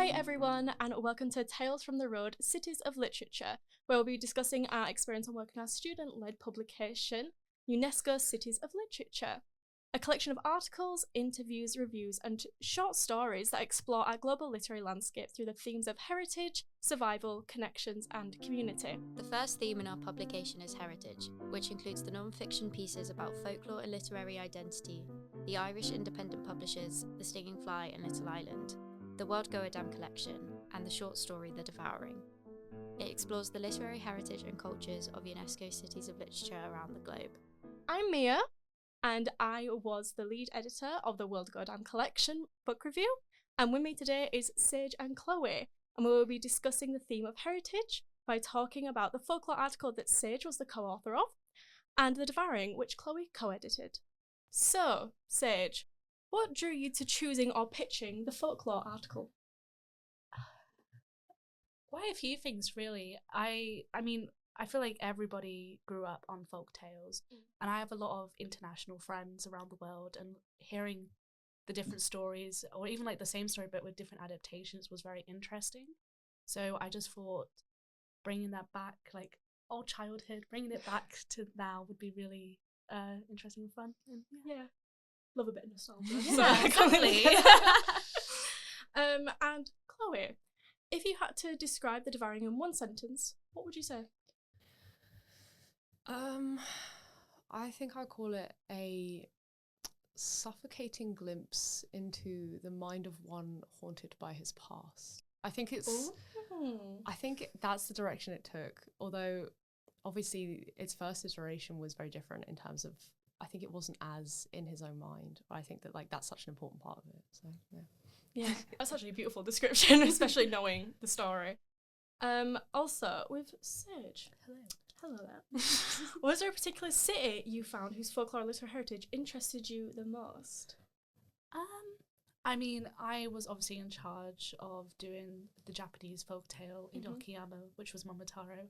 Hi everyone, and welcome to Tales from the Road, Cities of Literature, where we'll be discussing our experience on working on our student-led publication, UNESCO Cities of Literature, a collection of articles, interviews, reviews, and short stories that explore our global literary landscape through the themes of heritage, survival, connections, and community. The first theme in our publication is heritage, which includes the non-fiction pieces about folklore and literary identity, the Irish independent publishers The Stinging Fly and Little Island, the World Goadam collection, and the short story The Devouring. It explores the literary heritage and cultures of UNESCO cities of literature around the globe. I'm Mia, and I was the lead editor of the World Goadam collection book review, and with me today is Sage and Chloe, and we will be discussing the theme of heritage by talking about the folklore article that Sage was the co-author of, and The Devouring, which Chloe co-edited. So, Sage, what drew you to choosing or pitching the folklore article? Quite a few things, really. I mean, I feel like everybody grew up on folk tales, and I have a lot of international friends around the world, and hearing the different stories, or even like the same story but with different adaptations, was very interesting. So I just thought bringing that back, like old childhood, bringing it back to now would be really interesting and fun. And, Yeah, love a bit of nostalgia. Yeah, exactly. And Chloe, if you had to describe The Devouring in one sentence, what would you say? I think I call it a suffocating glimpse into the mind of one haunted by his past. I think that's the direction it took, although obviously its first iteration was very different in terms of, I think it wasn't as in his own mind. I think that that's such an important part of it. So Yeah, that's actually a beautiful description, especially knowing the story. Also, with Sage. Hello there. Was there a particular city you found whose folklore and literary heritage interested you the most? I mean, I was obviously in charge of doing the Japanese folktale Mhm. Inokiyama, which was Momotaro.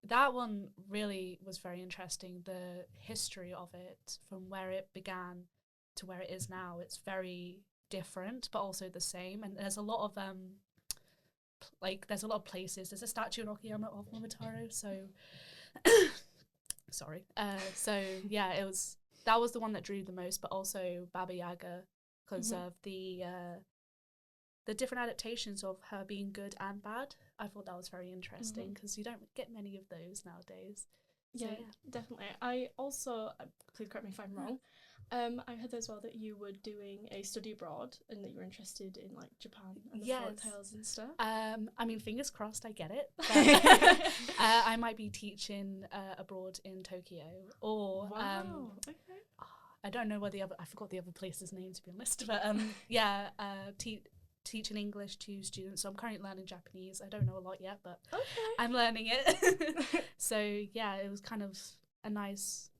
That one really was very interesting. The history of it, from where it began to where it is now, it's very different, but also the same. And there's a lot of there's a lot of places. There's a statue in Okayama of Momotaro, so sorry. So yeah, that was the one that drew the most, but also Baba Yaga, because of the different adaptations of her being good and bad. I thought that was very interesting because you don't get many of those nowadays. So, Yeah, definitely. I also, please correct me if I'm wrong, I heard as well that you were doing a study abroad and that you were interested in like Japan and the folk tales and stuff. I mean, fingers crossed I get it. But, I might be teaching abroad in Tokyo, or Okay. I don't know I forgot the other place's name, to be honest, but teaching English to students. So I'm currently learning Japanese. I don't know a lot yet, but I'm learning it. So yeah, it was kind of a nice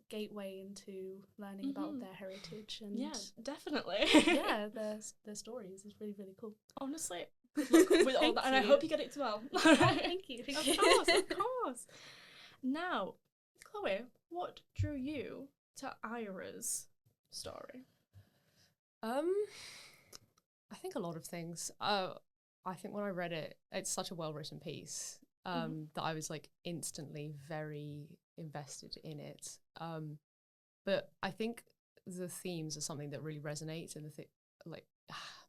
gateway into learning about their heritage, and Yeah, definitely. yeah, their stories is really, really cool. Honestly, good luck with all that, and I hope you get it well. Thank you. Of course. Now, Chloe, what drew you to Ira's story? I think a lot of things. I think when I read it, it's such a well-written piece that I was like instantly very invested in it. But I think the themes are something that really resonates, and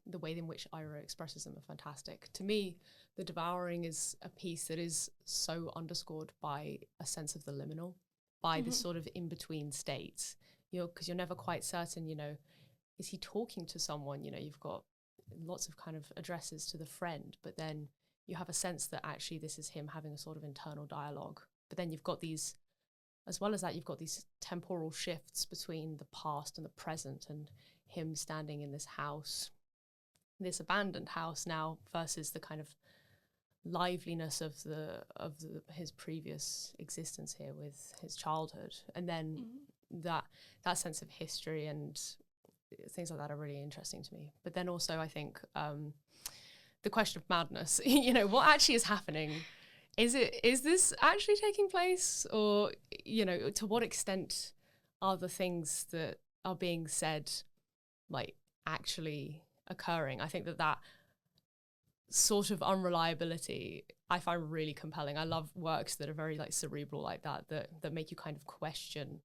the way in which Ira expresses them are fantastic. To me, The Devouring is a piece that is so underscored by a sense of the liminal, by this sort of in-between state, because you're never quite certain, is he talking to someone? You've got lots of kind of addresses to the friend, but then you have a sense that actually this is him having a sort of internal dialogue. But then you've got these, as well as that, you've got these temporal shifts between the past and the present, and him standing in this house, this abandoned house now, versus the kind of liveliness of his previous existence here with his childhood, and then that sense of history and things like that are really interesting to me. But then also I think the question of madness, what actually is happening? Is this actually taking place, or to what extent are the things that are being said like actually occurring. I think that sort of unreliability I find really compelling. I love works that are very like cerebral like that make you kind of question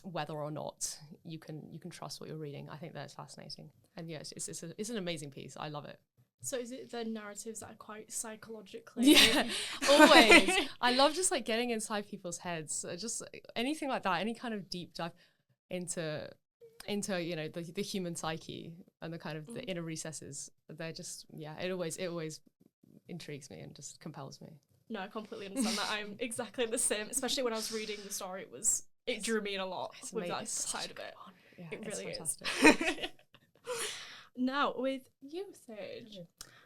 whether or not you can trust what you're reading. I think that's fascinating. And yes, it's an amazing piece. I love it. So is it the narratives that are quite psychologically? Yeah, always. I love just like getting inside people's heads. Just anything like that, any kind of deep dive into you know the human psyche and the kind of the inner recesses. They're just it always intrigues me and just compels me. No, I completely understand that. I'm exactly the same. Especially when I was reading the story, it drew me in a lot with that side of it. Yeah, it really is. Now, with you, Sage.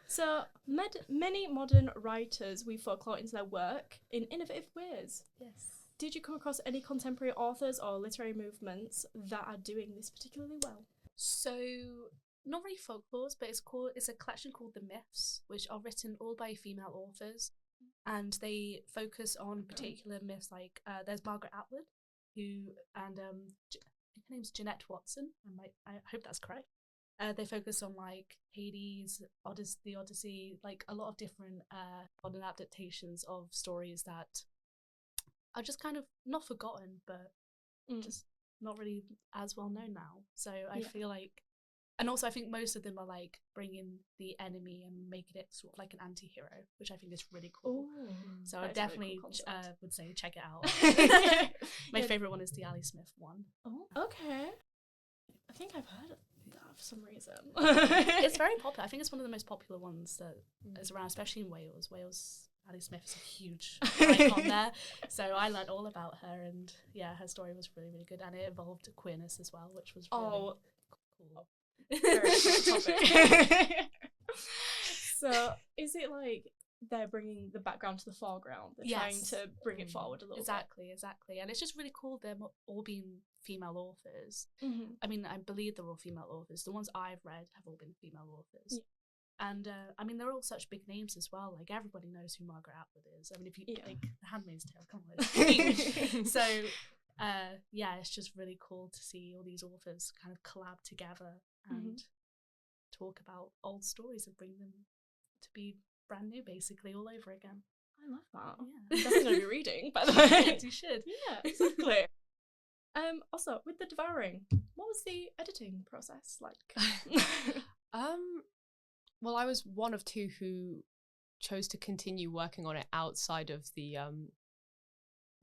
So, many modern writers weave folklore into their work in innovative ways. Yes. Did you come across any contemporary authors or literary movements that are doing this particularly well? So, not really folklores, but it's a collection called The Myths, which are written all by female authors, and they focus on particular myths. Like there's Margaret Atwood, and I think her name's Jeanette Watson. I hope that's correct. They focus on like Hades, the Odyssey, like a lot of different modern adaptations of stories that are just kind of not forgotten, but just not really as well known now. So I feel like, and also I think most of them are like bringing the enemy and making it sort of like an anti-hero, which I think is really cool. Ooh, so I definitely really cool would say check it out. My favourite one is the Ali Smith one. Oh, okay. I think I've heard of that for some reason. It's very popular. I think it's one of the most popular ones that is around, especially in Wales. Ali Smith is a huge icon there. So I learned all about her, and yeah, her story was really, really good. And it involved queerness as well, which was really cool. Very good topic. So is it like they're bringing the background to the foreground? They're trying to bring it forward a little Exactly. And it's just really cool them all being female authors. Mm-hmm. I mean, I believe they're all female authors. The ones I've read have all been female authors. Yeah. And I mean, they're all such big names as well. Like everybody knows who Margaret Atwood is. I mean, if you like The Handmaid's Tale, come on, it's huge. So it's just really cool to see all these authors kind of collab together and talk about old stories and bring them to be brand new, basically, all over again. I love that. Yeah. I'm definitely going to be reading, by the way. Yes, you should. Yeah, exactly. Also, with The Devouring, what was the editing process like? Well, I was one of two who chose to continue working on it outside of the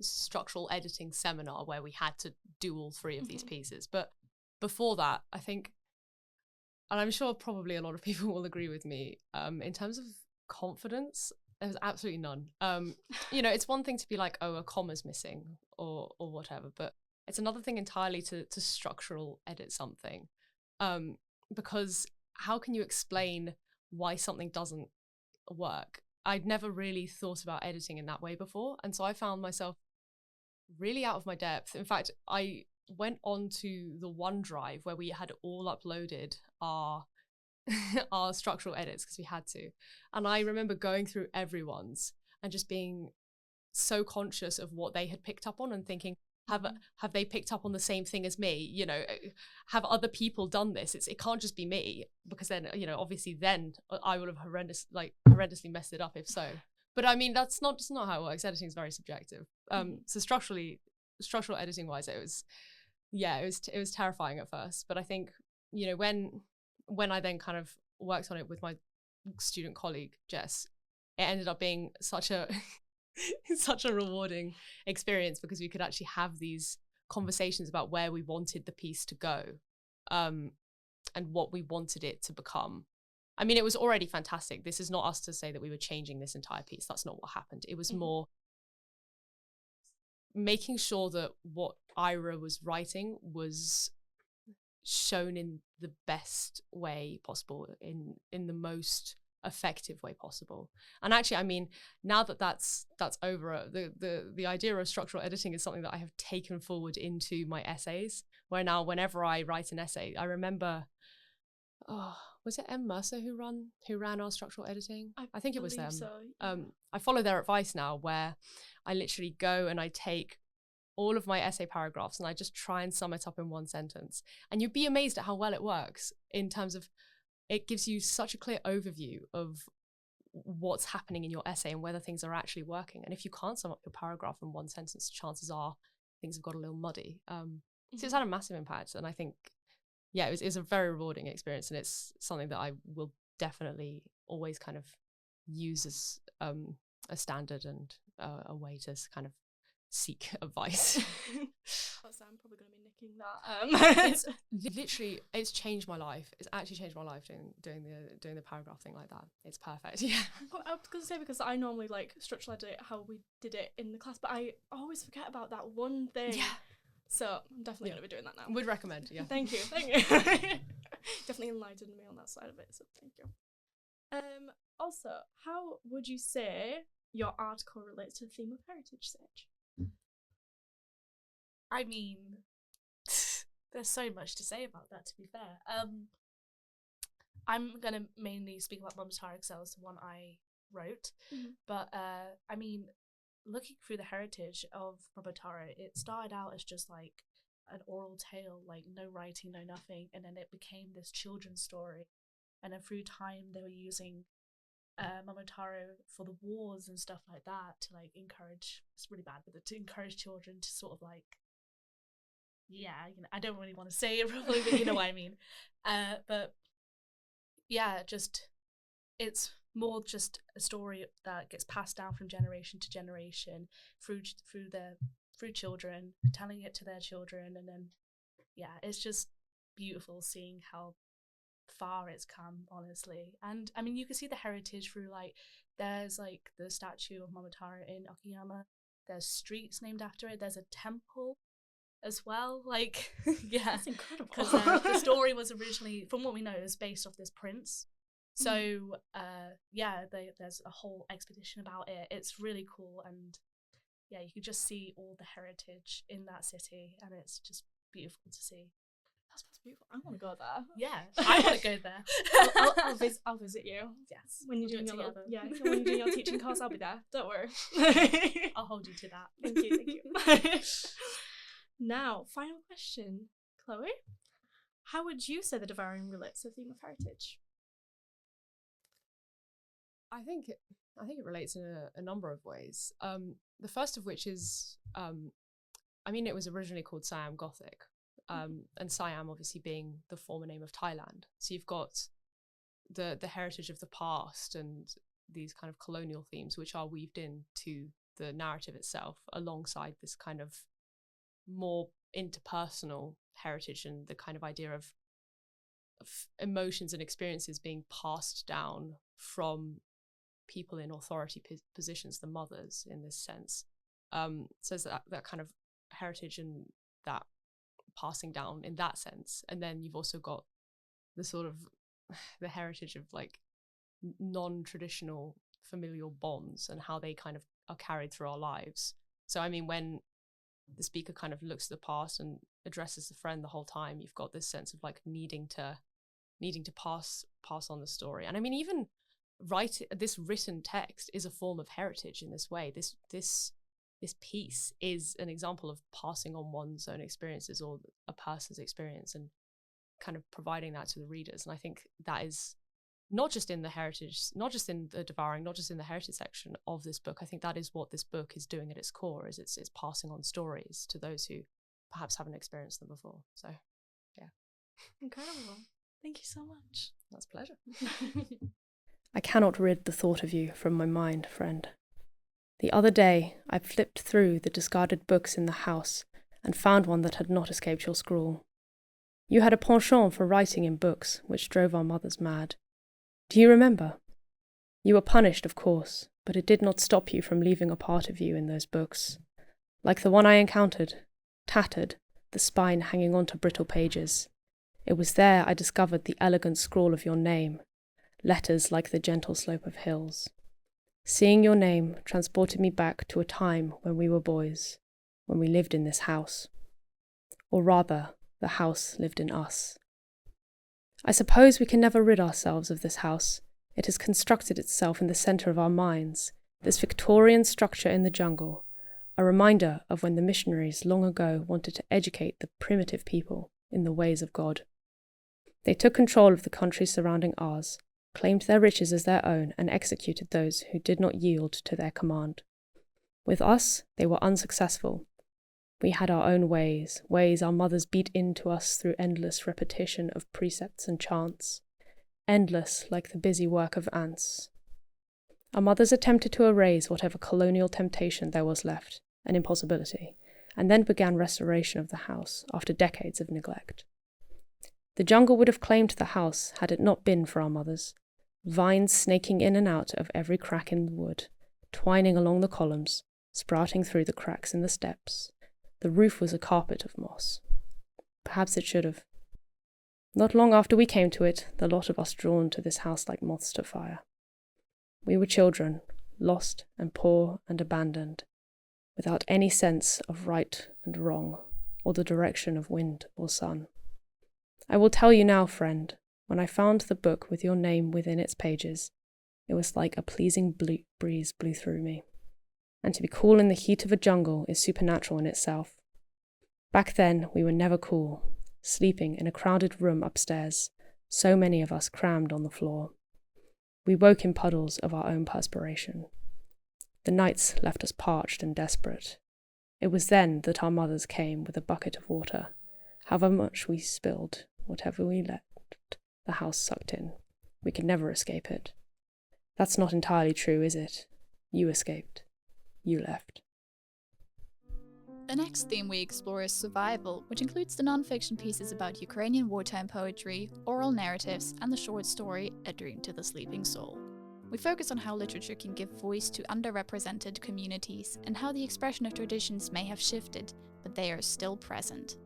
structural editing seminar where we had to do all three of these pieces. But before that, I think, and I'm sure probably a lot of people will agree with me, in terms of confidence, there was absolutely none. You know, it's one thing to be like, oh, a comma's missing or whatever, but it's another thing entirely to structural edit something. Because how can you explain why something doesn't work? I'd never really thought about editing in that way before. And so I found myself really out of my depth. In fact, I went on to the OneDrive where we had all uploaded our structural edits because we had to. And I remember going through everyone's and just being so conscious of what they had picked up on and thinking, have they picked up on the same thing as me? You know, have other people done this? It can't just be me, because then, you know, obviously then I would have horrendously messed it up if so. But I mean, that's not how it works. Editing is very subjective. So structural editing wise, it was terrifying at first. But I think, you know, when I then kind of worked on it with my student colleague Jess, it ended up being such a rewarding experience, because we could actually have these conversations about where we wanted the piece to go, and what we wanted it to become. I mean, it was already fantastic. This is not us to say that we were changing this entire piece. That's not what happened. It was more making sure that what Ira was writing was shown in the best way possible, in the most effective way possible. And actually, I mean, now that that's over, the idea of structural editing is something that I have taken forward into my essays, where now whenever I write an essay, I remember, was it M. Mercer who ran our structural editing? I think it was them. So, yeah. I follow their advice now, where I literally go and I take all of my essay paragraphs and I just try and sum it up in one sentence. And you'd be amazed at how well it works in terms of it gives you such a clear overview of what's happening in your essay and whether things are actually working. And if you can't sum up your paragraph in one sentence, chances are things have got a little muddy. So it's had a massive impact. And I think, yeah, it's a very rewarding experience. And it's something that I will definitely always kind of use as a standard and a way to kind of seek advice. So I'm probably going to be nicking that. It's literally, it's changed my life. It's actually changed my life doing the paragraph thing like that. It's perfect. Yeah. I was going to say, because I normally like structure it how we did it in the class, but I always forget about that one thing. Yeah. So I'm definitely going to be doing that now. Would recommend, yeah. Thank you. Definitely enlightened me on that side of it, so thank you. Also, how would you say your article relates to the theme of heritage, Sage? I mean, there's so much to say about that, to be fair. I'm going to mainly speak about Momotaro because that was the one I wrote. Mm-hmm. But, I mean, looking through the heritage of Momotaro, it started out as just like an oral tale, like no writing, no nothing. And then it became this children's story. And then through time, they were using Momotaro for the wars and stuff like that to like encourage, it's really bad, but to encourage children to sort of like, yeah, you know, I don't really want to say it probably, but you know what I mean. But yeah, just it's more just a story that gets passed down from generation to generation through children, telling it to their children, and then yeah, it's just beautiful seeing how far it's come, honestly. And I mean, you can see the heritage through like there's like the statue of Momotaro in Okayama. There's streets named after it. There's a temple as well, like yeah, that's incredible. Because the story was originally, from what we know, it was based off this prince. So yeah, there's a whole expedition about it. It's really cool, and yeah, you can just see all the heritage in that city, and it's just beautiful to see. That's beautiful. I want to go there. Yeah, I want to go there. I'll visit you. Yes, when you're doing your when you're doing your teaching course, I'll be there. Don't worry. I'll hold you to that. Thank you. Now, final question, Chloe. How would you say the Devouring relates to the theme of heritage? I think it relates in a number of ways. The first of which is, I mean, it was originally called Siam Gothic, and Siam obviously being the former name of Thailand. So you've got the heritage of the past and these kind of colonial themes, which are weaved into the narrative itself, alongside this kind of more interpersonal heritage and the kind of idea of emotions and experiences being passed down from people in authority positions, the mothers in this sense. So that kind of heritage and that passing down in that sense. And then you've also got the sort of the heritage of like non-traditional familial bonds and how they kind of are carried through our lives. So I mean, when the speaker kind of looks to the past and addresses the friend the whole time, you've got this sense of like needing to pass on the story. And I mean, even this written text is a form of heritage in this way. This piece is an example of passing on one's own experiences or a person's experience and kind of providing that to the readers. And I think that is not just in the heritage, not just in the Devouring, not just in the heritage section of this book. I think that is what this book is doing at its core, is it's passing on stories to those who perhaps haven't experienced them before. So, yeah. Incredible. Thank you so much. That's a pleasure. I cannot rid the thought of you from my mind, friend. The other day, I flipped through the discarded books in the house and found one that had not escaped your scrawl. You had a penchant for writing in books, which drove our mothers mad. Do you remember? You were punished, of course, but it did not stop you from leaving a part of you in those books. Like the one I encountered, tattered, the spine hanging onto brittle pages. It was there I discovered the elegant scrawl of your name, letters like the gentle slope of hills. Seeing your name transported me back to a time when we were boys, when we lived in this house. Or rather, the house lived in us. I suppose we can never rid ourselves of this house. It has constructed itself in the centre of our minds, this Victorian structure in the jungle, a reminder of when the missionaries long ago wanted to educate the primitive people in the ways of God. They took control of the countries surrounding ours, claimed their riches as their own, and executed those who did not yield to their command. With us, they were unsuccessful. We had our own ways our mothers beat into us through endless repetition of precepts and chants, endless like the busy work of ants. Our mothers attempted to erase whatever colonial temptation there was left, an impossibility, and then began restoration of the house after decades of neglect. The jungle would have claimed the house had it not been for our mothers, vines snaking in and out of every crack in the wood, twining along the columns, sprouting through the cracks in the steps. The roof was a carpet of moss. Perhaps it should have. Not long after we came to it, the lot of us drawn to this house like moths to fire. We were children, lost and poor and abandoned, without any sense of right and wrong, or the direction of wind or sun. I will tell you now, friend, when I found the book with your name within its pages, it was like a pleasing breeze blew through me. And to be cool in the heat of a jungle is supernatural in itself. Back then, we were never cool, sleeping in a crowded room upstairs, so many of us crammed on the floor. We woke in puddles of our own perspiration. The nights left us parched and desperate. It was then that our mothers came with a bucket of water. However much we spilled, whatever we let, the house sucked in. We could never escape it. That's not entirely true, is it? You escaped. You left. The next theme we explore is survival, which includes the non-fiction pieces about Ukrainian wartime poetry, oral narratives, and the short story A Dream to the Sleeping Soul. We focus on how literature can give voice to underrepresented communities and how the expression of traditions may have shifted, but they are still present.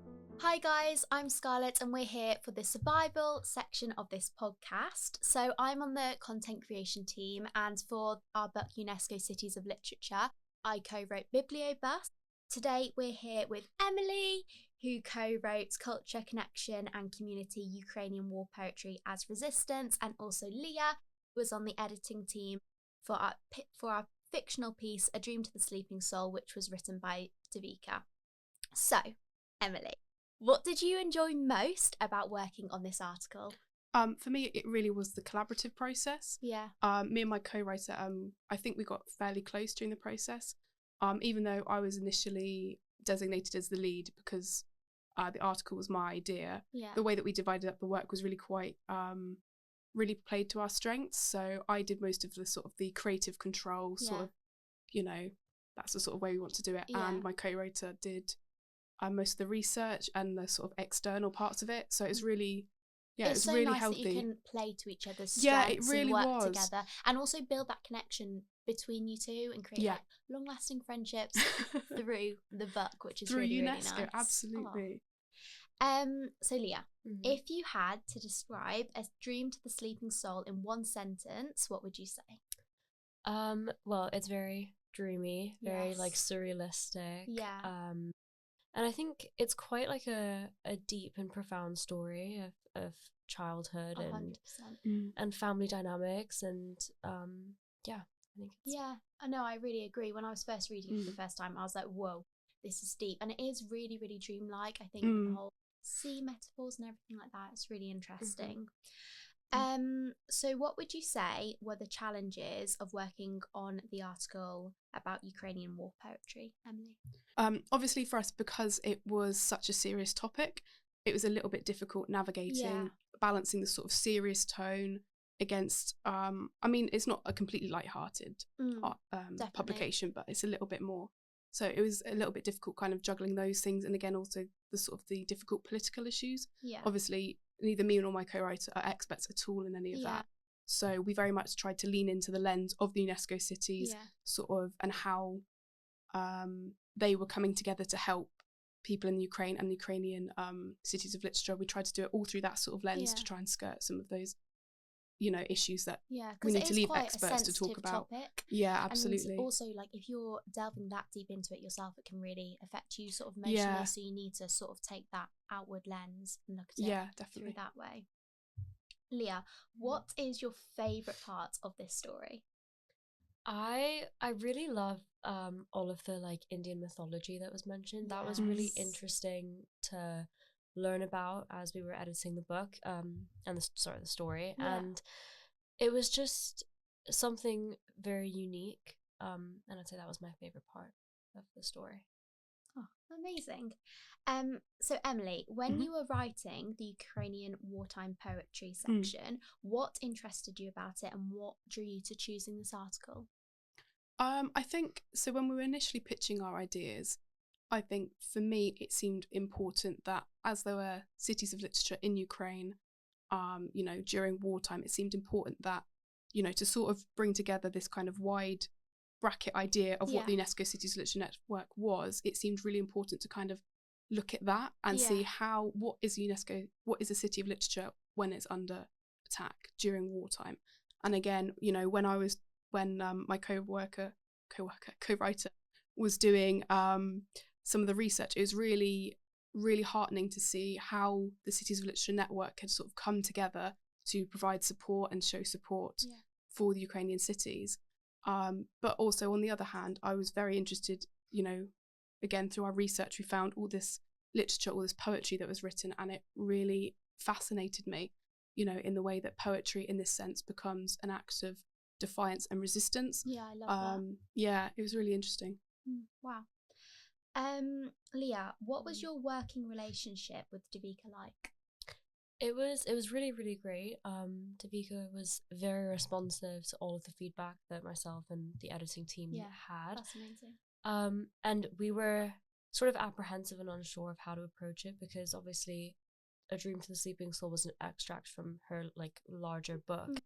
Hi guys, I'm Scarlett and we're here for the survival section of this podcast. So I'm on the content creation team, and for our book UNESCO Cities of Literature, I co-wrote Bibliobus. Today we're here with Emily, who co-wrote Culture, Connection and Community Ukrainian War Poetry as Resistance, and also Leah, who was on the editing team for our fictional piece A Dream to the Sleeping Soul, which was written by Davika. So, Emily, what did you enjoy most about working on this article? For me, it really was the collaborative process. Yeah. Me and my co-writer, I think we got fairly close during the process. Even though I was initially designated as the lead because the article was my idea, Yeah. the way that we divided up the work was really quite, really played to our strengths. So I did most of the sort of the creative control, sort of, that's the sort of way we want to do it. Yeah. And my co-writer did most of the research and the sort of external parts of it. So it's really, it's so really nice healthy. that you can play to each other's strengths Yeah, it really and work was. together, and also build that connection between you two and create like long-lasting friendships through the book, which is through really, UNESCO, really nice. absolutely. So Leah, if you had to describe A Dream to the Sleeping Soul in one sentence, what would you say? Well, it's very dreamy, very like Yes. surrealistic. Yeah. And I think it's quite like a deep and profound story of childhood 100%. and family dynamics, and I think it's Yeah, I know, I really agree. When I was first reading it for the first time, I was like, whoa, this is deep. And it is really, really dreamlike. I think the whole sea metaphors and everything like that, it's really interesting. So what would you say were the challenges of working on the article about Ukrainian war poetry, Emily? Obviously for us, because it was such a serious topic, it was a little bit difficult navigating, balancing the sort of serious tone against, it's not a completely light-hearted publication, but it's a little bit more. So it was a little bit difficult kind of juggling those things. And again, also the sort of the difficult political issues. Yeah. Obviously, neither me nor my co-writer are experts at all in any of that. So we very much tried to lean into the lens of the UNESCO cities, sort of, and how they were coming together to help people in Ukraine and the Ukrainian cities of literature. We tried to do it all through that sort of lens to try and skirt some of those, issues that we need to leave experts to talk about. Topic. Yeah, absolutely. And also, like, if you're delving that deep into it yourself, it can really affect you sort of emotionally. So you need to sort of take that outward lens and look at it definitely through that way. Leah, what is your favourite part of this story? I really love all of the like Indian mythology that was mentioned. That was really interesting to learn about as we were editing the book and the story, and it was just something very unique. And I'd say that was my favorite part of the story. Oh, amazing. So Emily, when you were writing the Ukrainian wartime poetry section, what interested you about it and what drew you to choosing this article? I think so. When we were initially pitching our ideas, I think for me it seemed important that as there were cities of literature in Ukraine, you know, during wartime, it seemed important that, you know, to sort of bring together this kind of wide bracket idea of what the UNESCO Cities of Literature Network was. It seemed really important to kind of look at that and see what is a city of literature when it's under attack during wartime. And again, you know, when my co-writer was doing some of the research, it was really, really heartening to see how the Cities of Literature Network had sort of come together to provide support and show support for the Ukrainian cities. But also on the other hand, I was very interested, you know, again, through our research, we found all this literature, all this poetry that was written, and it really fascinated me, you know, in the way that poetry in this sense becomes an act of defiance and resistance. Yeah, I love that. Yeah, it was really interesting. Wow. Leah, what was your working relationship with Davika like? It was really, really great. Davika was very responsive to all of the feedback that myself and the editing team had. That's amazing. And we were sort of apprehensive and unsure of how to approach it, because obviously A Dream to the Sleeping Soul was an extract from her like larger book.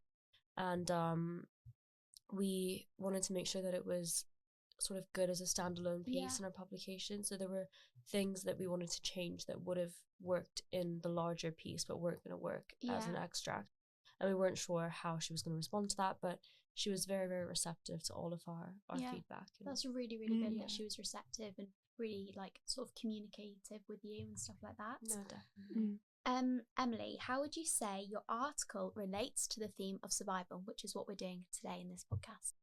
And we wanted to make sure that it was sort of good as a standalone piece in our publication. So there were things that we wanted to change that would have worked in the larger piece but weren't going to work as an extract. And we weren't sure how she was going to respond to that, but she was very, very receptive to all of our feedback. That's really, really good that she was receptive and really like sort of communicative with you and stuff like that. No, definitely. Emily, how would you say your article relates to the theme of survival, which is what we're doing today in this podcast?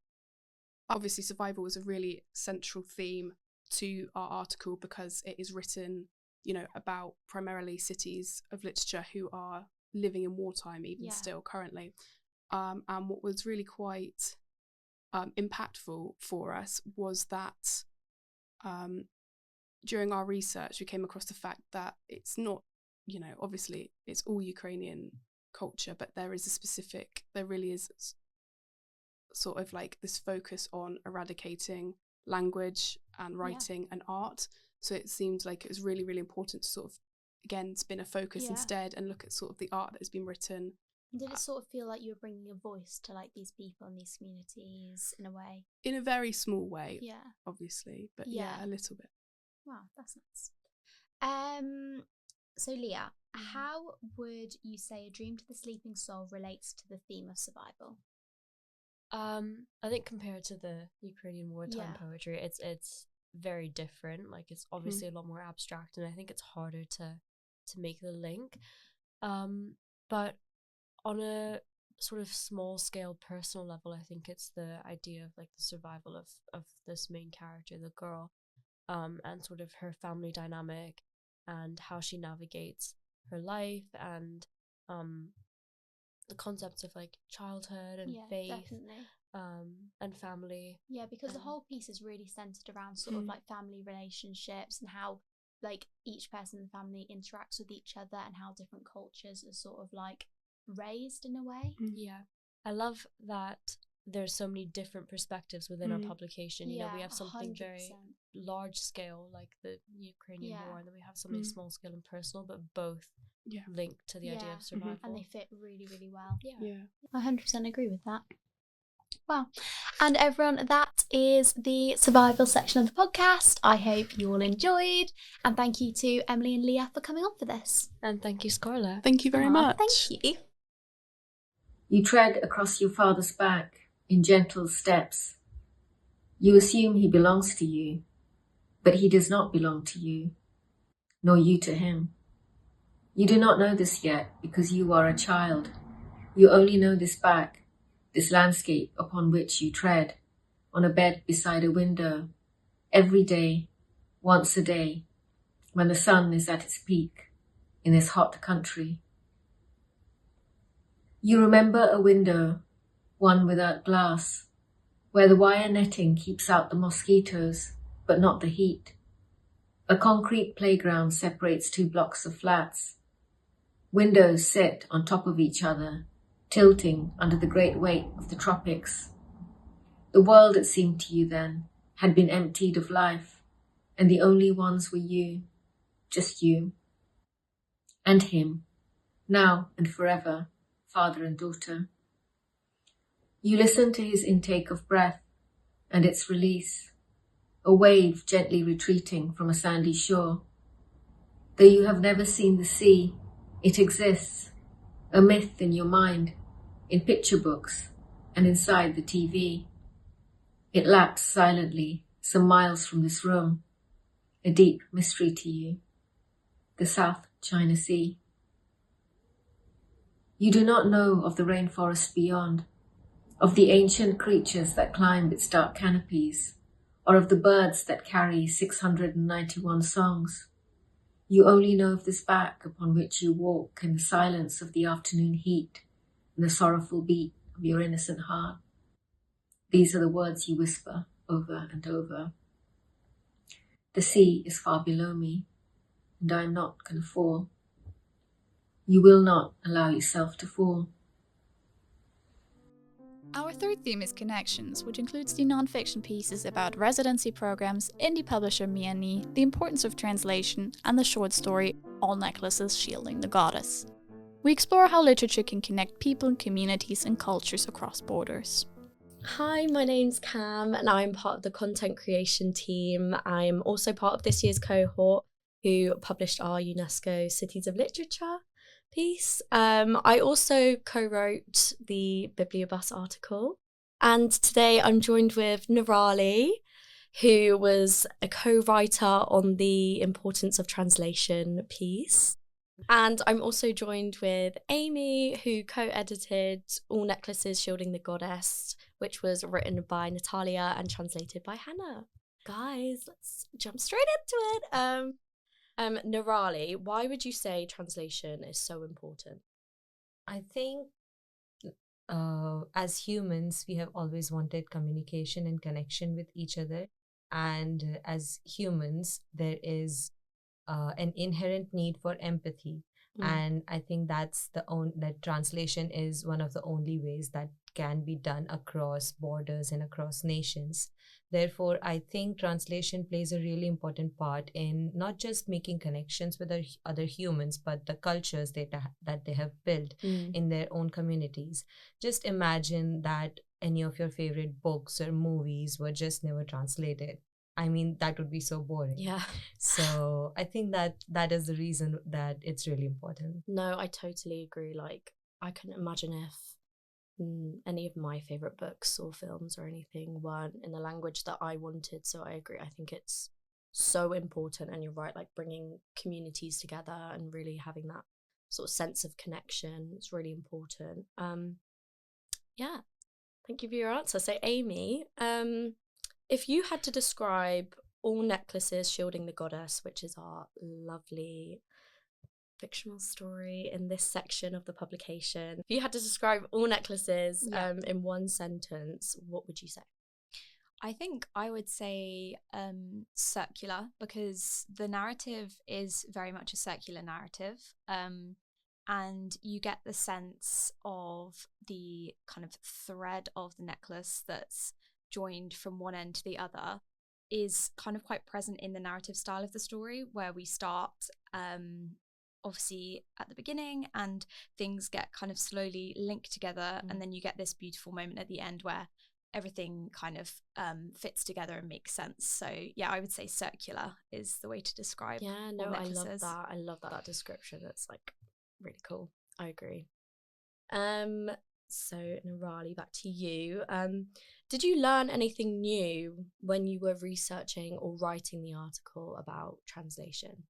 Obviously, survival is a really central theme to our article because it is written, you know, about primarily cities of literature who are living in wartime, even still currently. And what was really quite impactful for us was that during our research, we came across the fact that it's not, you know, obviously it's all Ukrainian culture, but there really is sort of like this focus on eradicating language and writing and art. So it seemed like it was really, really important to sort of, again, spin a focus instead and look at sort of the art that has been written. Did it sort of feel like you were bringing a voice to like these people and these communities in a way? In a very small way, obviously, but a little bit. Wow, that's nice. So Leah, how would you say A Dream to the Sleeping Soul relates to the theme of survival? I think compared to the Ukrainian wartime poetry, it's very different. Like it's obviously a lot more abstract, and I think it's harder to make the link. But on a sort of small scale personal level, I think it's the idea of like the survival of this main character, the girl, and sort of her family dynamic and how she navigates her life and the concepts of like childhood and faith and family. Yeah, because the whole piece is really centered around sort of like family relationships and how like each person in the family interacts with each other and how different cultures are sort of like raised in a way. Yeah, I love that there's so many different perspectives within our publication. You know, we have something 100%. Very large scale like the Ukrainian war, and then we have something small scale and personal, but both linked to the idea of survival. And they fit really, really well. Yeah. I 100% agree with that. Wow. And everyone, that is the survival section of the podcast. I hope you all enjoyed. And thank you to Emily and Leah for coming on for this. And thank you, Scarlett. Thank you very much. Thank you. You tread across your father's back in gentle steps. You assume he belongs to you, but he does not belong to you, nor you to him. You do not know this yet because you are a child. You only know this back, this landscape upon which you tread, on a bed beside a window, every day, once a day, when the sun is at its peak in this hot country. You remember a window, one without glass, where the wire netting keeps out the mosquitoes, but not the heat. A concrete playground separates two blocks of flats. Windows sit on top of each other, tilting under the great weight of the tropics. The world, it seemed to you then, had been emptied of life, and the only ones were you, just you. And him, now and forever, father and daughter. You listen to his intake of breath and its release, a wave gently retreating from a sandy shore. Though you have never seen the sea, it exists, a myth in your mind, in picture books, and inside the TV. It laps silently, some miles from this room, a deep mystery to you, the South China Sea. You do not know of the rainforest beyond, of the ancient creatures that climb its dark canopies, or of the birds that carry 691 songs. You only know of this back upon which you walk in the silence of the afternoon heat and the sorrowful beat of your innocent heart. These are the words you whisper over and over. The sea is far below me, and I am not going to fall. You will not allow yourself to fall. Our third theme is connections, which includes the non-fiction pieces about residency programs, indie publisher Mia Ni, the importance of translation, and the short story All Necklaces Shielding the Goddess. We explore how literature can connect people, communities, and cultures across borders. Hi, my name's Cam and I'm part of the content creation team. I'm also part of this year's cohort who published our UNESCO Cities of Literature piece. I also co-wrote the Bibliobus article, and today I'm joined with Nirali, who was a co-writer on the Importance of Translation piece. And I'm also joined with Amy, who co-edited All Necklaces Shielding the Goddess, which was written by Natalia and translated by Hannah. Guys, let's jump straight into it. Nirali, why would you say translation is so important? I think as humans, we have always wanted communication and connection with each other. And as humans, there is an inherent need for empathy. And I think that translation is one of the only ways that can be done across borders and across nations. Therefore, I think translation plays a really important part in not just making connections with other humans, but the cultures that they have built in their own communities. Just imagine that any of your favorite books or movies were just never translated. I mean, that would be so boring. Yeah. So I think that is the reason that it's really important. No, I totally agree. Like, I couldn't imagine if any of my favorite books or films or anything weren't in the language that I wanted. So I agree. I think it's so important, and you're right, like bringing communities together and really having that sort of sense of connection. It's really important. Yeah. Thank you for your answer. So Amy, if you had to describe All Necklaces Shielding the Goddess, which is our lovely fictional story in this section of the publication, if you had to describe All Necklaces in one sentence, what would you say? I think I would say circular, because the narrative is very much a circular narrative, and you get the sense of the kind of thread of the necklace that's joined from one end to the other is kind of quite present in the narrative style of the story, where we start obviously at the beginning and things get kind of slowly linked together, and then you get this beautiful moment at the end where everything kind of fits together and makes sense. So yeah, I would say circular is the way to describe. Yeah, no, I love that. I love that description. It's like really cool. I agree. So Nirali, back to you. Did you learn anything new when you were researching or writing the article about translation?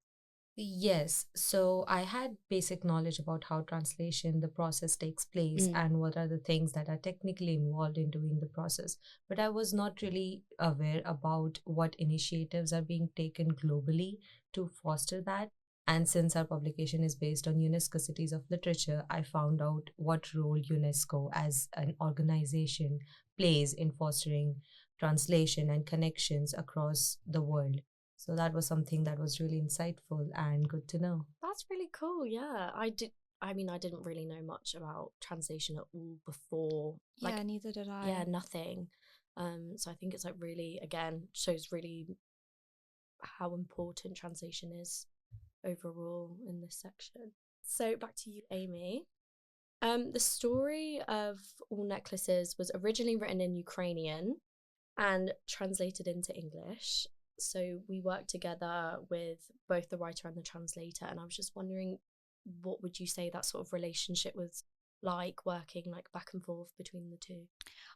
Yes, so I had basic knowledge about how translation, the process takes place, and what are the things that are technically involved in doing the process. But I was not really aware about what initiatives are being taken globally to foster that. And since our publication is based on UNESCO Cities of Literature, I found out what role UNESCO as an organization plays in fostering translation and connections across the world. So that was something that was really insightful and good to know. That's really cool. Yeah, I mean, I didn't really know much about translation at all before. Yeah, neither did I. Yeah, nothing. So I think it's like really, again, shows really how important translation is overall in this section. So back to you, Amy. The story of All Necklaces was originally written in Ukrainian and translated into English. So we worked together with both the writer and the translator, and I was just wondering, what would you say that sort of relationship was like, working like back and forth between the two?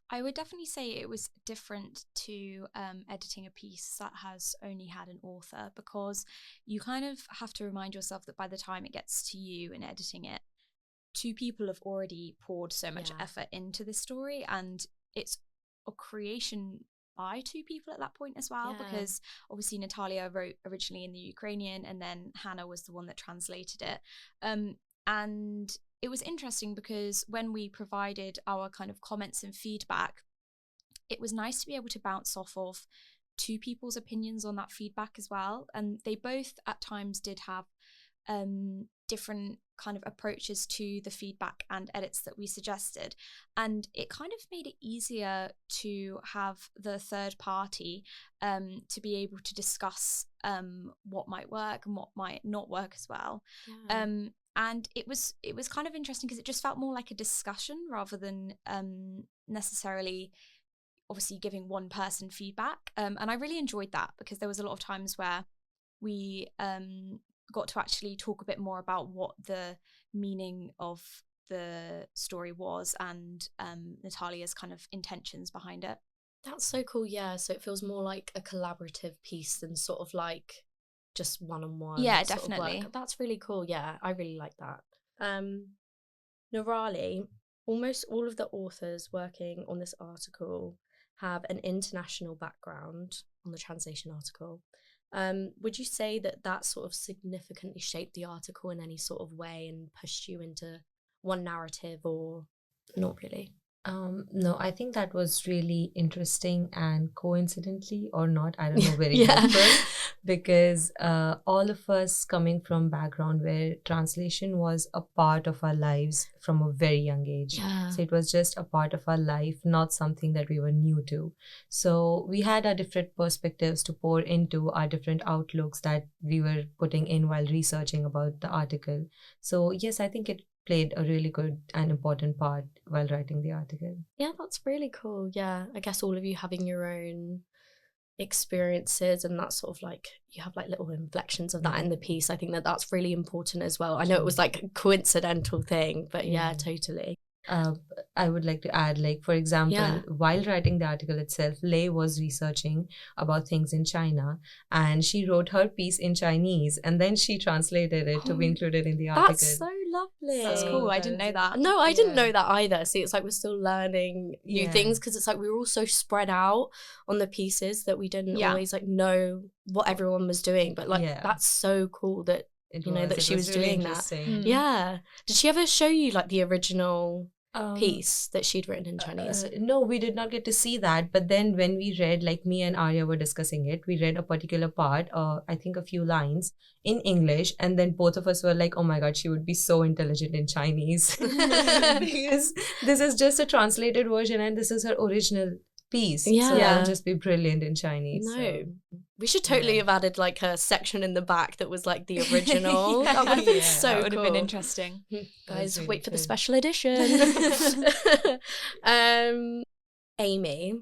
I would definitely say it was different to editing a piece that has only had an author, because you kind of have to remind yourself that by the time it gets to you and editing it, two people have already poured so much effort into the story, and it's a creation by two people at that point as well, because obviously Natalia wrote originally in the Ukrainian, and then Hannah was the one that translated it. And it was interesting because when we provided our kind of comments and feedback, it was nice to be able to bounce off of two people's opinions on that feedback as well. And they both at times did have different kind of approaches to the feedback and edits that we suggested, and it kind of made it easier to have the third party to be able to discuss what might work and what might not work as well. And it was kind of interesting because it just felt more like a discussion rather than necessarily obviously giving one person feedback, and I really enjoyed that because there was a lot of times where we got to actually talk a bit more about what the meaning of the story was and Natalia's kind of intentions behind it. That's so cool. Yeah, so it feels more like a collaborative piece than sort of like just one-on-one. Yeah, definitely. That's really cool. Yeah, I really like that. Nurali, almost all of the authors working on this article have an international background on the translation article. Would you say that sort of significantly shaped the article in any sort of way and pushed you into one narrative, or not really? No, I think that was really interesting, and coincidentally or not, I don't know, very helpful, because all of us coming from background where translation was a part of our lives from a very young age. So it was just a part of our life, not something that we were new to. So we had our different perspectives to pour into, our different outlooks that we were putting in while researching about the article. So yes, I think it played a really good and important part while writing the article. Yeah, that's really cool. Yeah, I guess all of you having your own experiences, and that sort of like, you have like little inflections of that in the piece. I think that's really important as well. I know it was like a coincidental thing, but yeah, totally. I would like to add, like, for example, while writing the article itself, Lei was researching about things in China, and she wrote her piece in Chinese, and then she translated it to be included in the article. That's so lovely. That's cool. I didn't know that. No, I didn't know that either. See, it's like we're still learning new things, because it's like we were all so spread out on the pieces that we didn't always like know what everyone was doing. But like that's so cool that that she was really doing that. Yeah. Did she ever show you like the original piece that she'd written in Chinese? No, we did not get to see that. But then when we read, like me and Arya were discussing it, we read a particular part, I think a few lines in English, and then both of us were like, oh my god, she would be so intelligent in Chinese. Because this is just a translated version and this is her original piece. Yeah. So that would just be brilliant in Chinese. No. We should totally have added like a section in the back that was like the original. That would have been so that would cool. have been interesting. Guys, really wait for the special edition. Amy,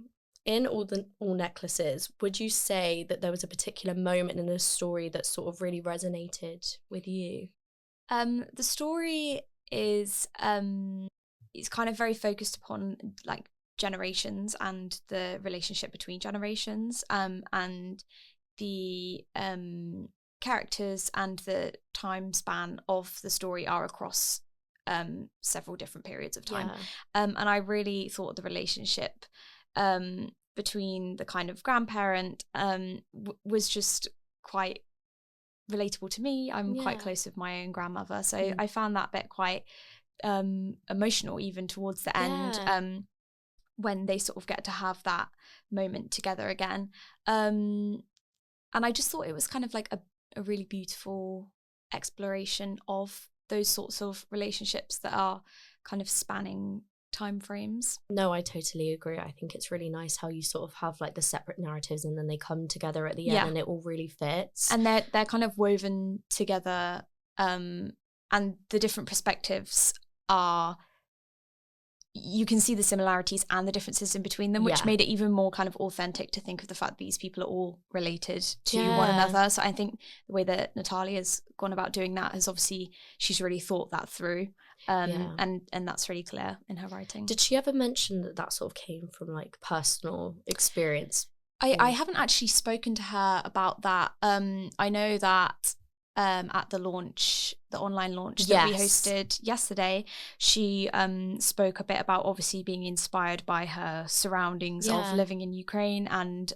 in all Necklaces, would you say that there was a particular moment in the story that sort of really resonated with you? The story is it's kind of very focused upon like generations and the relationship between generations, and the characters and the time span of the story are across several different periods of time. And I really thought the relationship between the kind of grandparent was just quite relatable to me. I'm quite close with my own grandmother, so I found that bit quite emotional even towards the end, when they sort of get to have that moment together again. And I just thought it was kind of like a really beautiful exploration of those sorts of relationships that are kind of spanning time frames. No, I totally agree. I think it's really nice how you sort of have like the separate narratives and then they come together at the end and it all really fits. And they're kind of woven together, and the different perspectives are, you can see the similarities and the differences in between them, which made it even more kind of authentic to think of the fact that these people are all related to one another. So I think the way that Natalia's gone about doing that is obviously she's really thought that through, and that's really clear in her writing. Did she ever mention that sort of came from like personal experience? I haven't actually spoken to her about that. I know that at the online launch that we hosted yesterday, she spoke a bit about obviously being inspired by her surroundings of living in Ukraine and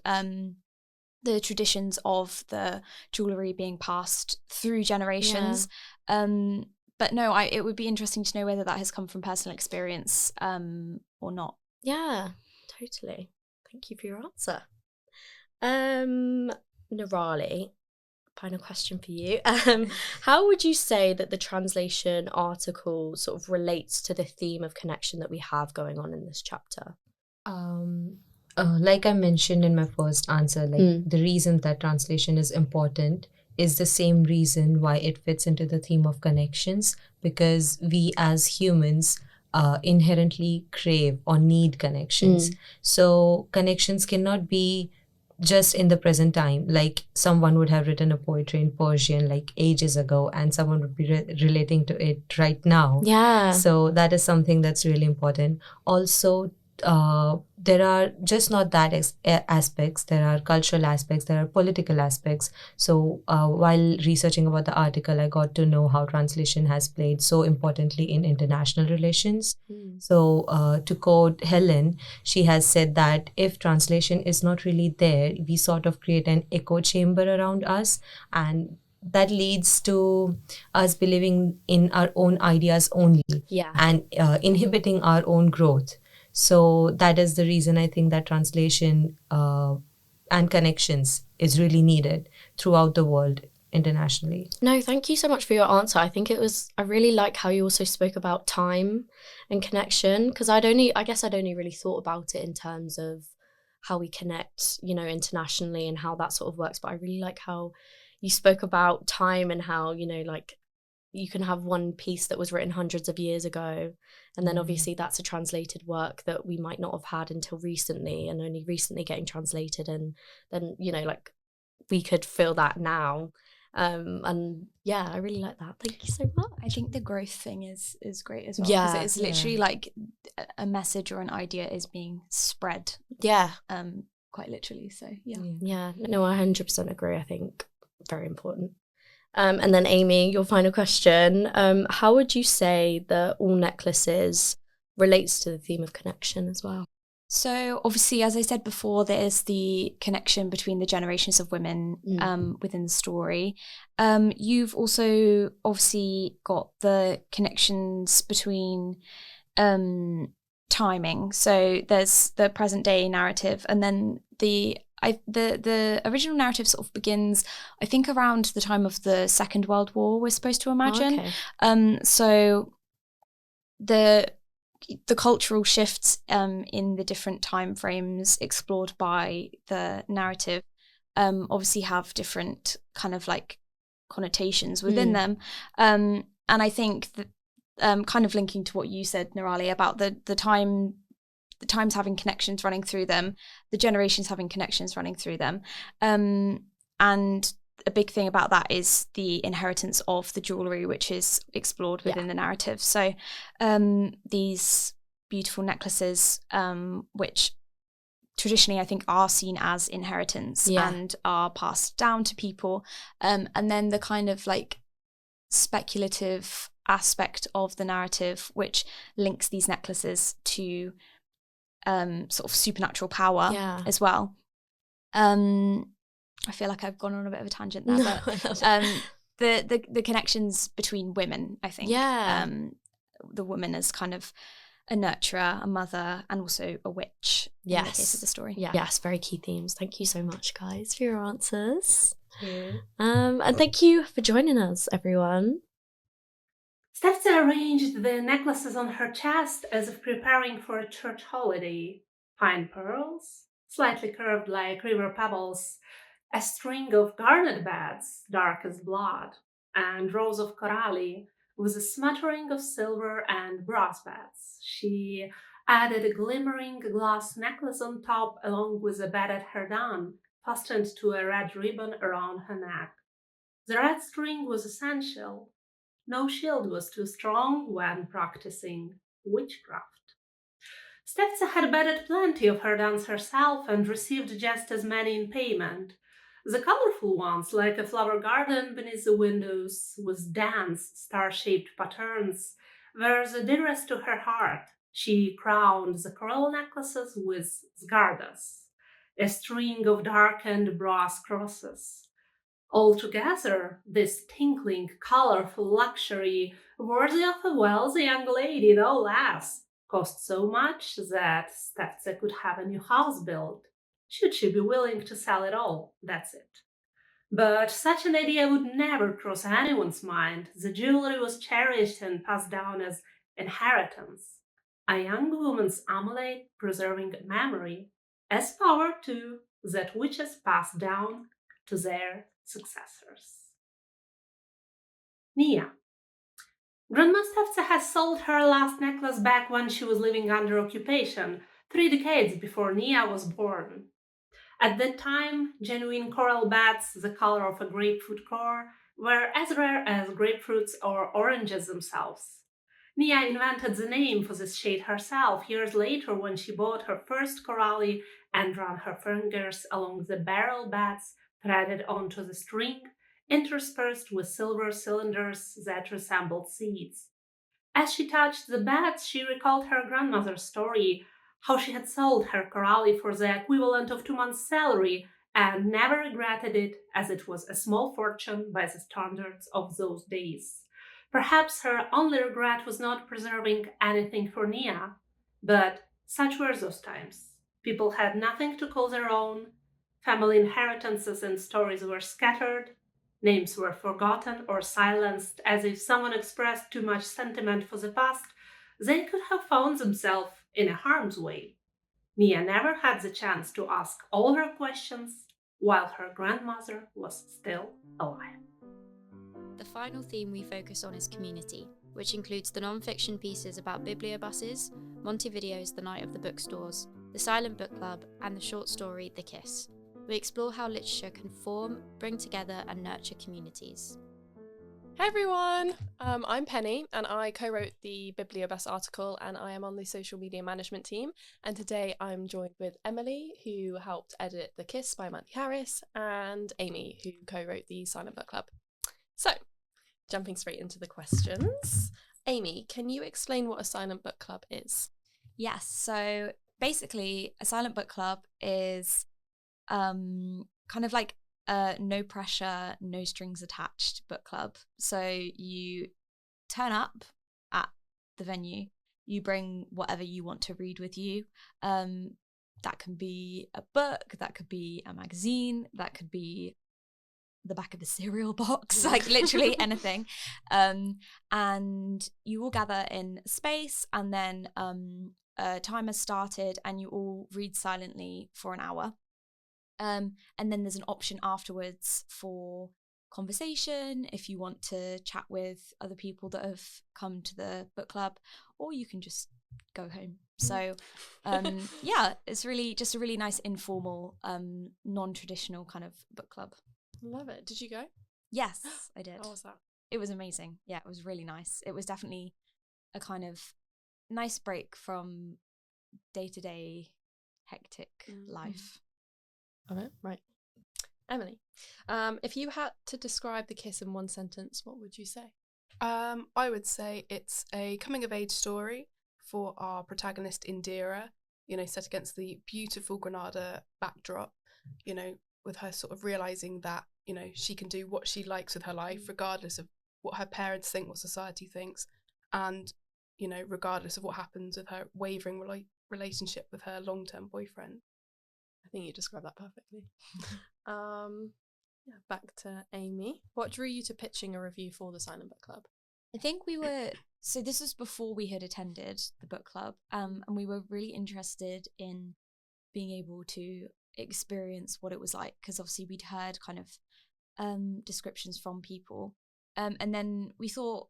the traditions of the jewellery being passed through generations. But no, it would be interesting to know whether that has come from personal experience or not. Yeah, totally. Thank you for your answer. Nirali, final question for you. How would you say that the translation article sort of relates to the theme of connection that we have going on in this chapter? Like I mentioned in my first answer, the reason that translation is important is the same reason why it fits into the theme of connections, because we as humans inherently crave or need connections. So connections cannot be just in the present time. Like someone would have written a poetry in Persian like ages ago and someone would be relating to it right now. So that is something that's really important. Also, there are just not that aspects, there are cultural aspects, there are political aspects. So while researching about the article, I got to know how translation has played so importantly in international relations. So to quote Helen, she has said that if translation is not really there, we sort of create an echo chamber around us, and that leads to us believing in our own ideas only and inhibiting our own growth. So that is the reason I think that translation and connections is really needed throughout the world internationally. No, thank you so much for your answer. I think I really like how you also spoke about time and connection, because I guess I'd only really thought about it in terms of how we connect, internationally and how that sort of works. But I really like how you spoke about time and how, like, you can have one piece that was written hundreds of years ago, and then obviously that's a translated work that we might not have had until recently and only recently getting translated, and then like we could feel that now, and yeah, I really like that. Thank you so much. I think the growth thing is great as well, because it's literally like a message or an idea is being spread quite literally. So no, I 100% agree. I think very important. And then Amy, your final question. How would you say that All Necklaces relates to the theme of connection as well? So obviously, as I said before, there's the connection between the generations of women within the story. You've also obviously got the connections between timing. So there's the present day narrative, and then the original narrative sort of begins, I think, around the time of the Second World War, we're supposed to imagine. So the cultural shifts in the different time frames explored by the narrative obviously have different kind of like connotations within them. And I think that kind of linking to what you said, Nirali, about the times having connections running through them, the generations having connections running through them. And a big thing about that is the inheritance of the jewellery, which is explored within the narrative. So these beautiful necklaces, which traditionally I think are seen as inheritance and are passed down to people. And then the kind of like speculative aspect of the narrative, which links these necklaces to sort of supernatural power as well. I feel like I've gone on a bit of a tangent there, but the connections between women, I think. The woman as kind of a nurturer, a mother, and also a witch in the case of the story. Yes, very key themes. Thank you so much, guys, for your answers. And thank you for joining us, everyone. Stefza arranged the necklaces on her chest as if preparing for a church holiday. Fine pearls, slightly curved like river pebbles, a string of garnet beads, dark as blood, and rows of coralli, with a smattering of silver and brass beads. She added a glimmering glass necklace on top, along with a beaded herdan, fastened to a red ribbon around her neck. The red string was essential. No shield was too strong when practicing witchcraft. Stefza had bedded plenty of herdans herself and received just as many in payment. The colorful ones, like a flower garden beneath the windows, with dense, star-shaped patterns, were the dearest to her heart. She crowned the coral necklaces with zgardas, a string of darkened brass crosses. Altogether, this tinkling, colorful luxury, worthy of a wealthy young lady, no less, cost so much that Stefza could have a new house built, should she be willing to sell it all, that's it. But such an idea would never cross anyone's mind. The jewelry was cherished and passed down as inheritance, a young woman's amulet preserving memory, as power too that witches pass down to their successors. Nia. Grandma Stefza has sold her last necklace back when she was living under occupation, 3 decades before Nia was born. At that time, genuine coral beads, the color of a grapefruit core, were as rare as grapefruits or oranges themselves. Nia invented the name for this shade herself years later when she bought her first coralli and ran her fingers along the beryl beads threaded onto the string, interspersed with silver cylinders that resembled seeds. As she touched the beads, she recalled her grandmother's story, how she had sold her coralli for the equivalent of 2 months' salary and never regretted it, as it was a small fortune by the standards of those days. Perhaps her only regret was not preserving anything for Nia, but such were those times. People had nothing to call their own, family inheritances and stories were scattered, names were forgotten or silenced as if someone expressed too much sentiment for the past. They could have found themselves in a harm's way. Nia never had the chance to ask all her questions while her grandmother was still alive. The final theme we focus on is community, which includes the non-fiction pieces about bibliobuses, Montevideo's The Night of the Bookstores, the Silent Book Club, and the short story The Kiss. We explore how literature can form, bring together, and nurture communities. Hey everyone, I'm Penny and I co-wrote the Bibliobus article and I am on the social media management team, and today I'm joined with Emily, who helped edit The Kiss by Mandy Harris, and Amy, who co-wrote the Silent Book Club. So, jumping straight into the questions. Amy, can you explain what a Silent Book Club is? Yes, so basically a Silent Book Club is kind of like a no pressure, no strings attached book club. So you turn up at the venue, you bring whatever you want to read with you. That can be a book, that could be a magazine, that could be the back of a cereal box, like literally anything. And you all gather in space, and then a timer started and you all read silently for an hour. And then there's an option afterwards for conversation if you want to chat with other people that have come to the book club, or you can just go home. So yeah, it's really just a really nice informal, non-traditional kind of book club. Love it. Did you go? Yes, I did. How was that? It was amazing. Yeah, it was really nice. It was definitely a kind of nice break from day-to-day hectic life. Okay, right. Emily, if you had to describe The Kiss in one sentence, what would you say? I would say it's a coming of age story for our protagonist Indira, set against the beautiful Granada backdrop, with her sort of realizing that, she can do what she likes with her life, regardless of what her parents think, what society thinks, and, regardless of what happens with her wavering relationship with her long-term boyfriend. I think you described that perfectly. Back to Amy. What drew you to pitching a review for the Silent Book Club? I think so this was before we had attended the book club, and we were really interested in being able to experience what it was like, because obviously we'd heard kind of descriptions from people, and then we thought,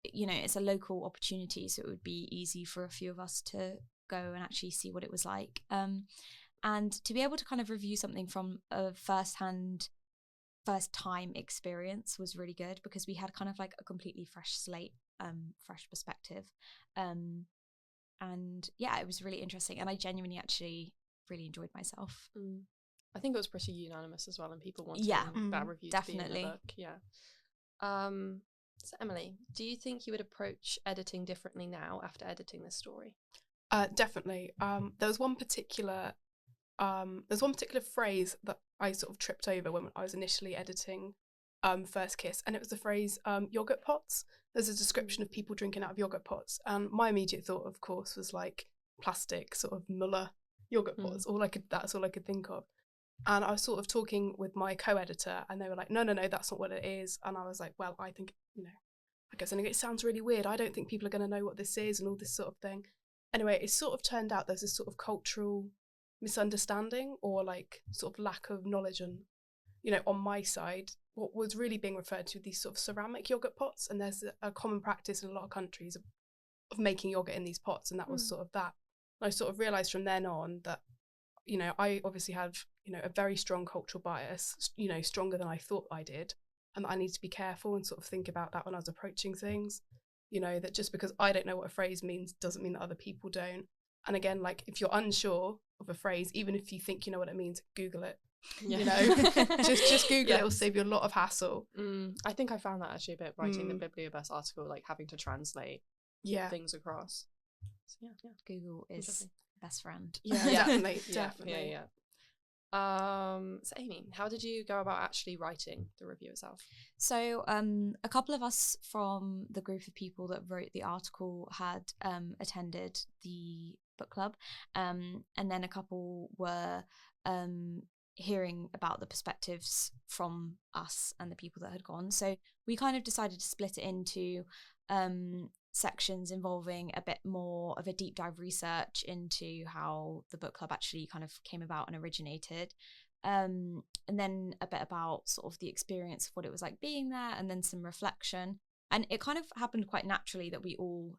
it's a local opportunity, so it would be easy for a few of us to go and actually see what it was like, and to be able to kind of review something from a first time experience was really good, because we had kind of like a completely fresh slate, fresh perspective, and yeah, it was really interesting, and I genuinely actually really enjoyed myself. I think it was pretty unanimous as well, and people wanted that review definitely to be in the book. So Emily, do you think you would approach editing differently now after editing this story? Definitely. There was one particular phrase that I sort of tripped over when I was initially editing First Kiss, and it was the phrase yogurt pots. There's a description of people drinking out of yogurt pots, and my immediate thought, of course, was like plastic sort of Muller yogurt pots. That's all I could think of. And I was sort of talking with my co-editor, and they were like, no, that's not what it is. And I was like, well, I think, I guess it sounds really weird. I don't think people are going to know what this is and all this sort of thing. Anyway, it sort of turned out there's this sort of cultural misunderstanding, or like sort of lack of knowledge on my side, what was really being referred to these sort of ceramic yogurt pots, and there's a common practice in a lot of countries of making yogurt in these pots, and that was sort of that. And I sort of realised from then on that I obviously have a very strong cultural bias, stronger than I thought I did, and that I need to be careful and sort of think about that when I was approaching things, that just because I don't know what a phrase means doesn't mean that other people don't. And again, like, if you're unsure of a phrase, even if you think you know what it means, Google it. Just Google it. It'll save you a lot of hassle. I think I found that actually a bit writing the Bibliobus article, like having to translate things across. So, Google is best friend. Definitely. So Amy, how did you go about actually writing the review itself? So a couple of us from the group of people that wrote the article had attended the book club, and then a couple were hearing about the perspectives from us and the people that had gone. So we kind of decided to split it into sections involving a bit more of a deep dive research into how the book club actually kind of came about and originated, and then a bit about sort of the experience of what it was like being there, and then some reflection. And it kind of happened quite naturally that we all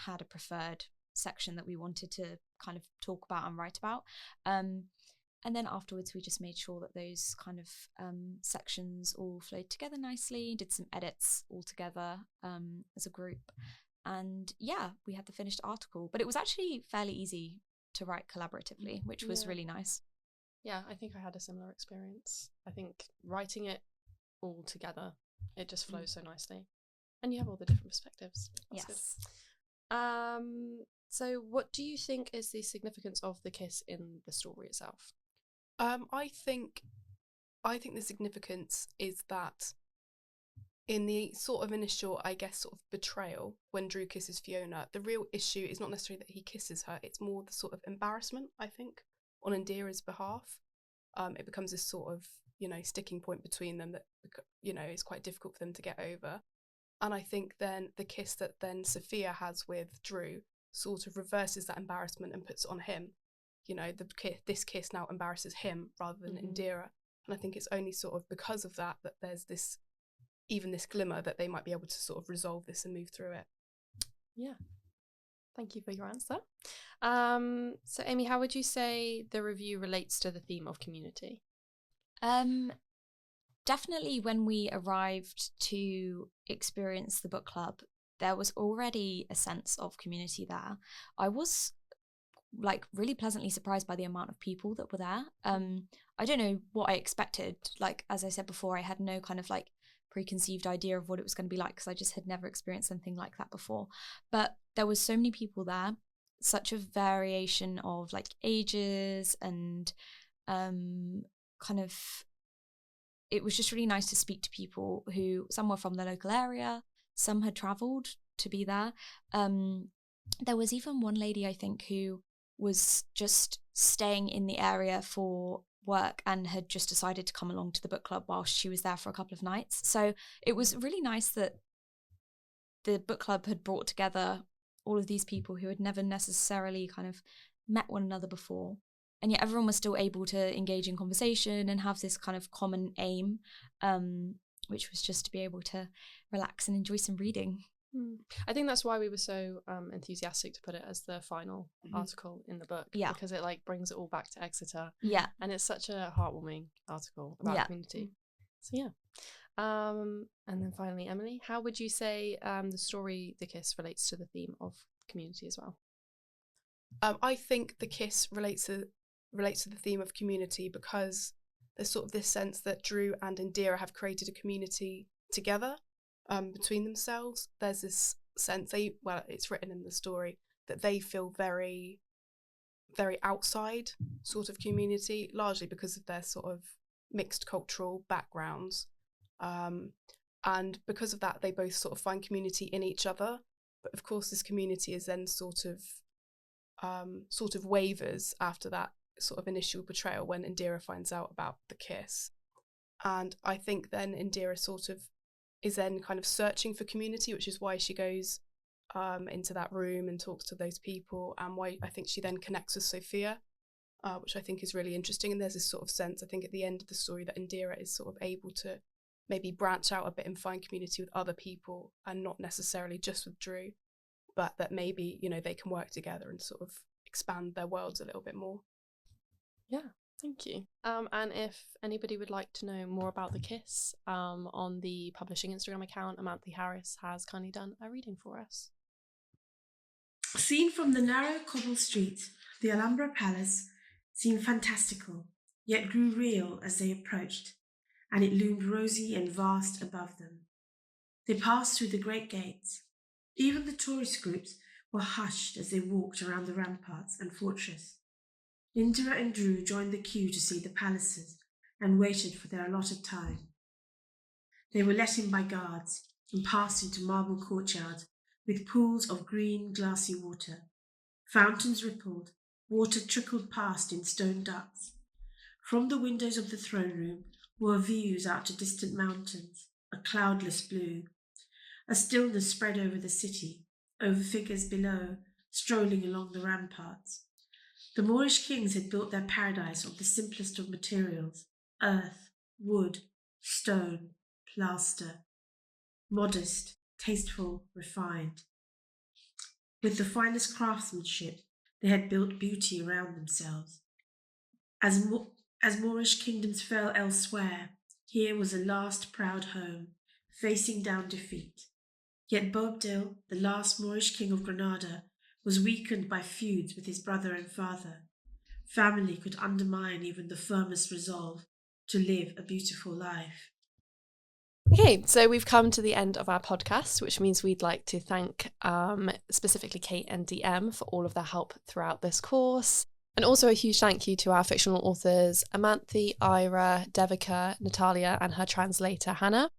had a preferred section that we wanted to kind of talk about and write about, and then afterwards we just made sure that those kind of sections all flowed together nicely, did some edits all together as a group, and we had the finished article. But it was actually fairly easy to write collaboratively, which was really nice. Yeah, I think I had a similar experience. I think writing it all together, it just flows so nicely, and you have all the different perspectives. That's good. So what do you think is the significance of the kiss in the story itself? I think the significance is that in the sort of initial, I guess, sort of betrayal when Drew kisses Fiona, the real issue is not necessarily that he kisses her, it's more the sort of embarrassment, I think, on Indira's behalf. It becomes this sort of, sticking point between them that, is quite difficult for them to get over. And I think then the kiss that then Sophia has with Drew sort of reverses that embarrassment and puts it on him. This kiss now embarrasses him rather than Indira. And I think it's only sort of because of that there's this glimmer that they might be able to sort of resolve this and move through it. Yeah. Thank you for your answer. So Amy, how would you say the review relates to the theme of community? Definitely when we arrived to experience the book club, there was already a sense of community there. I was like really pleasantly surprised by the amount of people that were there. I don't know what I expected. Like, as I said before, I had no kind of like preconceived idea of what it was going to be like, because I just had never experienced something like that before. But there was so many people there, such a variation of like ages, and kind of, it was just really nice to speak to people who, some were from the local area, some had travelled to be there. There was even one lady, I think, who was just staying in the area for work and had just decided to come along to the book club while she was there for a couple of nights. So it was really nice that the book club had brought together all of these people who had never necessarily kind of met one another before, and yet everyone was still able to engage in conversation and have this kind of common aim, which was just to be able to relax and enjoy some reading. I think that's why we were so enthusiastic to put it as the final article in the book, because it like brings it all back to Exeter, and it's such a heartwarming article about community. So and then finally, Emily, how would you say the story The Kiss relates to the theme of community as well? I think The Kiss relates to the theme of community because there's sort of this sense that Drew and Indira have created a community together. Between themselves, there's this sense it's written in the story that they feel very, very outside sort of community, largely because of their sort of mixed cultural backgrounds, and because of that they both sort of find community in each other. But of course this community is then sort of wavers after that sort of initial betrayal when Indira finds out about the kiss, and I think then Indira sort of is then kind of searching for community, which is why she goes into that room and talks to those people, and why I think she then connects with Sophia, which I think is really interesting. And there's this sort of sense, I think, at the end of the story that Indira is sort of able to maybe branch out a bit and find community with other people, and not necessarily just with Drew, but that maybe, you know, they can work together and sort of expand their worlds a little bit more. Yeah. Thank you. And if anybody would like to know more about The Kiss, on the publishing Instagram account, Amantha Harris has kindly done a reading for us. Seen from the narrow cobble street, the Alhambra Palace seemed fantastical, yet grew real as they approached, and it loomed rosy and vast above them. They passed through the great gates. Even the tourist groups were hushed as they walked around the ramparts and fortress. Indira and Drew joined the queue to see the palaces and waited for their allotted time. They were let in by guards and passed into marble courtyards with pools of green, glassy water. Fountains rippled, water trickled past in stone ducts. From the windows of the throne room were views out to distant mountains, a cloudless blue. A stillness spread over the city, over figures below, strolling along the ramparts. The Moorish kings had built their paradise of the simplest of materials, earth, wood, stone, plaster. Modest, tasteful, refined. With the finest craftsmanship, they had built beauty around themselves. As Moorish kingdoms fell elsewhere, here was a last proud home, facing down defeat. Yet Boabdil, the last Moorish king of Granada, was weakened by feuds with his brother and father. Family could undermine even the firmest resolve to live a beautiful life. Okay, so we've come to the end of our podcast, which means we'd like to thank specifically Kate and DM for all of their help throughout this course. And also a huge thank you to our fictional authors, Amantha, Ira, Devika, Natalia, and her translator, Hannah.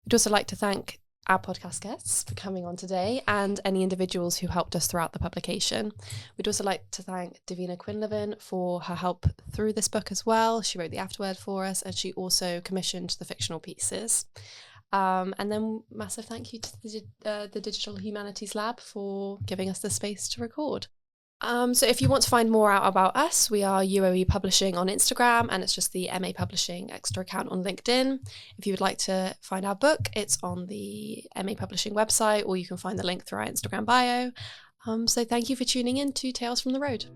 We'd also like to thank our podcast guests for coming on today, and any individuals who helped us throughout the publication. We'd also like to thank Davina Quinlivan for her help through this book as well. She wrote the afterword for us, and she also commissioned the fictional pieces. And then massive thank you to the Digital Humanities Lab for giving us the space to record. So if you want to find more out about us, we are UOE Publishing on Instagram, and it's just the MA Publishing Exeter account on LinkedIn. If you would like to find our book, it's on the MA Publishing website, or you can find the link through our Instagram bio. So thank you for tuning in to Tales from the Road.